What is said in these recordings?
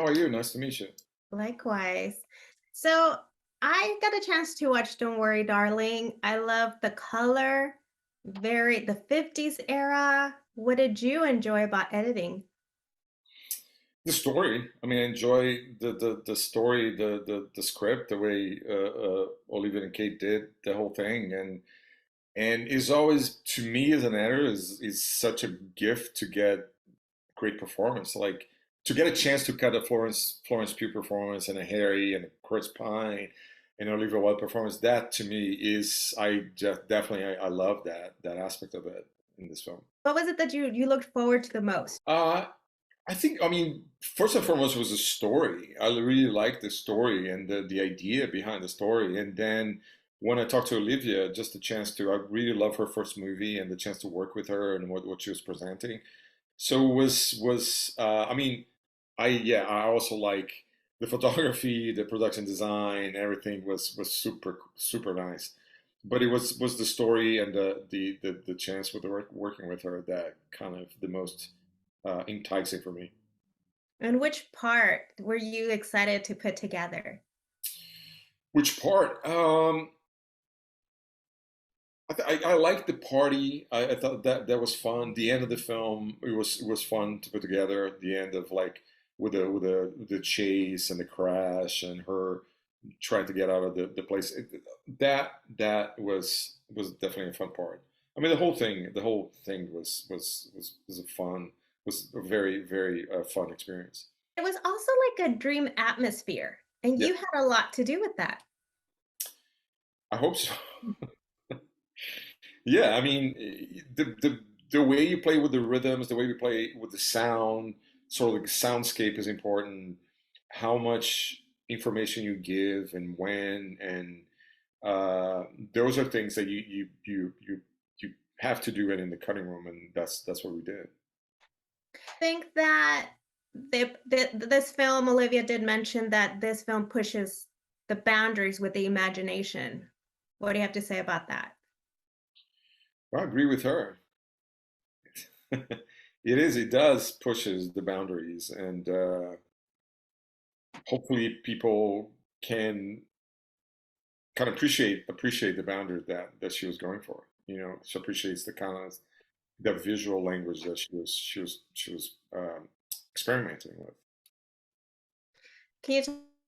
are you? Nice to meet you. Likewise. So I got a chance to watch Don't Worry, Darling. I love the color, very the 50s era. What did you enjoy about editing? The story. I mean, I enjoy the story, the script, the way Olivia and Kate did the whole thing, and is always to me as an editor is such a gift to get great performance. Like to get a chance to cut a Florence Pugh performance and a Harry and a Chris Pine and Olivia Wilde performance. That to me is I just definitely I love that aspect of it in this film. What was it that you looked forward to the most? Uh, I think, I mean, first and foremost was the story. I really liked the story and the idea behind the story. And then when I talked to Olivia, just the chance to, I really love her first movie and the chance to work with her and what she was presenting. So I mean, yeah, I also like the photography, the production design, everything was super nice. But it was the story and the chance with working with her that kind of the most enticing for me. And which part were you excited to put together? Which part? I liked the party. I thought that was fun. The end of the film, it was fun to put together. The end of like with the chase and the crash and her trying to get out of the place. That was definitely a fun part. I mean, the whole thing was a fun was a very fun experience. It was also like a dream atmosphere, and Yeah, you had a lot to do with that. I hope so. Yeah, I mean, the way you play with the rhythms, the way you play with the sound, sort of like soundscape is important. How much information you give and when, and uh, those are things that you have to do it in the cutting room, and that's what we did. Think that this film, Olivia did mention that this film pushes the boundaries with the imagination. What do you have to say about that? I agree with her. It does pushes the boundaries, and hopefully people can kind of appreciate the boundaries that she was going for. She appreciates the kind of the visual language that she was experimenting with. Can you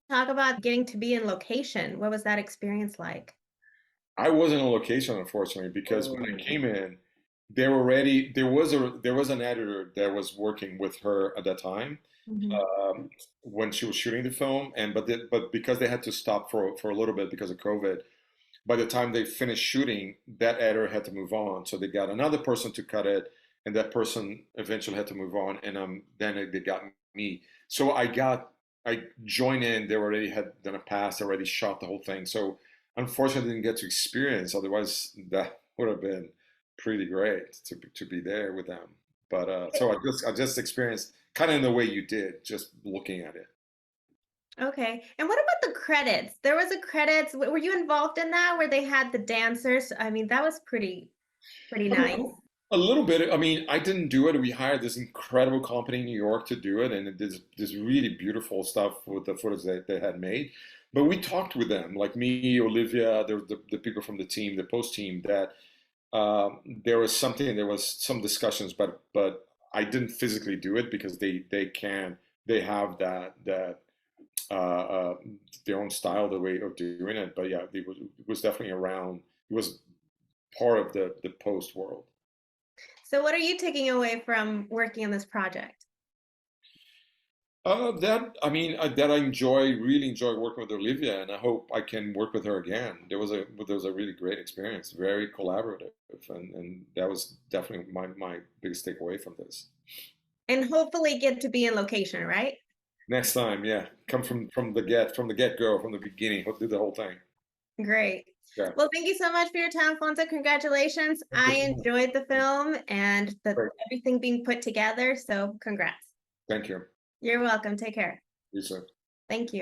talk about getting to be in location? What was that experience like? I wasn't on location, unfortunately, because when I Oh. came in, there was an editor that was working with her at that time Mhm. um, when she was shooting the film, and but because they had to stop for a little bit because of COVID. By the time they finished shooting, that editor had to move on, so they got another person to cut it, and that person eventually had to move on, and then they got me. So I joined in. They already had done a pass, already shot the whole thing. So unfortunately, I didn't get to experience. Otherwise, that would have been pretty great to be there with them. But so I just experienced kind of in the way you did, just looking at it. Okay. And what about the credits? There was a credits. Were you involved in that where they had the dancers? I mean, that was pretty A nice. little, a little bit. I mean, I didn't do it. We hired this incredible company in New York to do it, and it did this really beautiful stuff with the footage that they had made. But we talked with them, like me, Olivia, the people from the team, the post team, that there was some discussions, but I didn't physically do it because they have that uh, uh, their own style, the way of doing it. But yeah, it was definitely around. It was part of the post world. So what are you taking away from working on this project? That I mean that I really enjoy working with Olivia, and I hope I can work with her again. There was a really great experience, very collaborative, and that was definitely my biggest takeaway from this. And hopefully get to be in location, right? Next time, yeah, come from the get go, from the beginning, do the whole thing. Great. Yeah, Well, thank you so much for your time, Fonza. Congratulations. thank you I so much. enjoyed the film and Great. everything being put together. So congrats. Thank you. You're welcome. Take care. You too. Thank you.